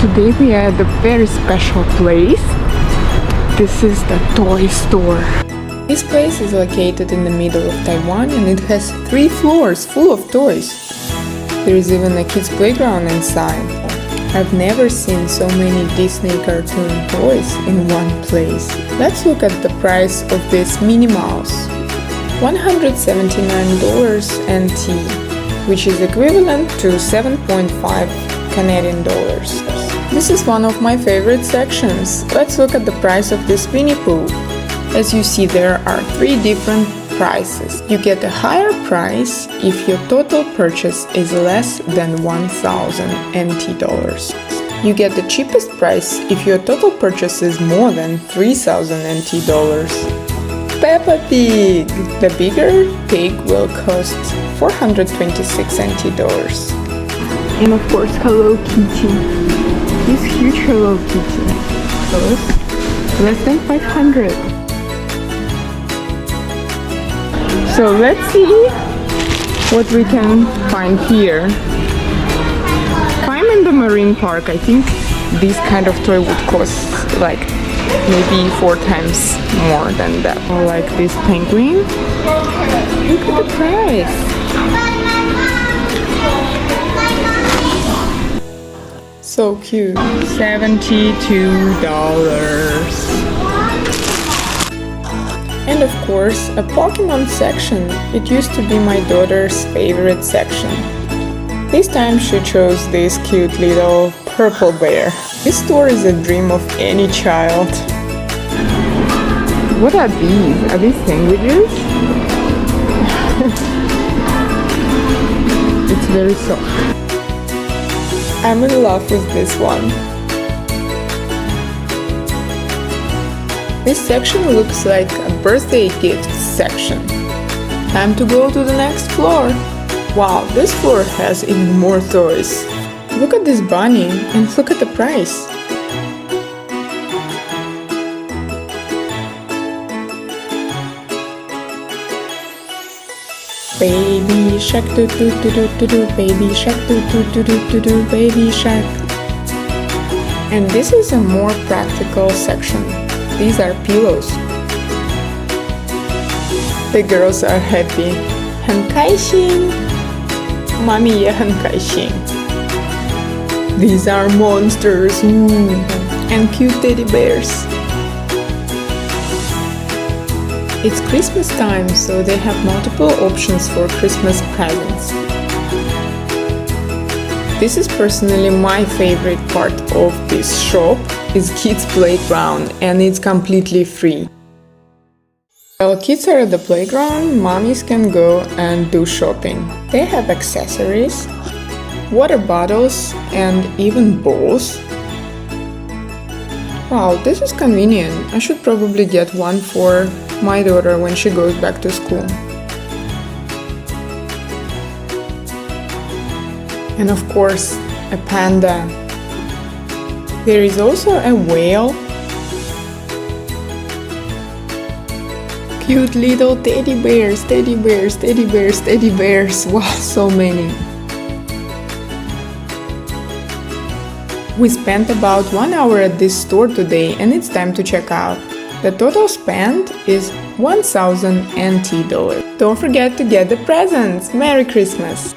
Today we are at a very special place. This is the toy store. This place is located in the middle of Taiwan and it has 3 floors full of toys. There is even a kids playground inside. I've never seen so many Disney cartoon toys in one place. Let's look at the price of this Minnie Mouse. $179 NT, which is equivalent to 7.5 Canadian dollars. This is one of my favorite sections. Let's look at the price of this Winnie Pooh. As you see, there are 3 different prices. You get a higher price if your total purchase is less than 1,000 NT dollars. You get the cheapest price if your total purchase is more than 3,000 NT dollars. Peppa Pig! The bigger pig will cost 426 NT dollars. And of course, Hello Kitty. This huge Hello Kitty costs less than 500. So let's see what we can find here. If I'm in the marine park, I think this kind of toy would cost like maybe 4 times more than that. Or like this penguin. Look at the price. So cute. $72. And of course, a Pokemon section. It used to be my daughter's favorite section. This time she chose this cute little purple bear. This store is a dream of any child. What are these? Are these sandwiches? It's very soft. I'm in love with this one. This section looks like a birthday gift section. Time to go to the next floor. Wow, this floor has even more toys. Look at this bunny and look at the price. Baby shark do do do do do do, baby shark do do do do do do, baby shark. And this is a more practical section. These are pillows. The girls are happy. 很开心. Mommy 也很开心. These are monsters. Ooh. And cute teddy bears. It's Christmas time, so they have multiple options for Christmas presents. This is personally my favorite part of this shop. Is kids playground and it's completely free. While kids are at the playground, mommies can go and do shopping. They have accessories, water bottles and even bowls. Wow, this is convenient. I should probably get one for my daughter when she goes back to school. And of course, a panda. There is also a whale. Cute little teddy bears, teddy bears, teddy bears, teddy bears. Wow, so many. We spent about 1 hour at this store today and it's time to check out. The total spend is 1,000 NT dollars. Don't forget to get the presents. Merry Christmas!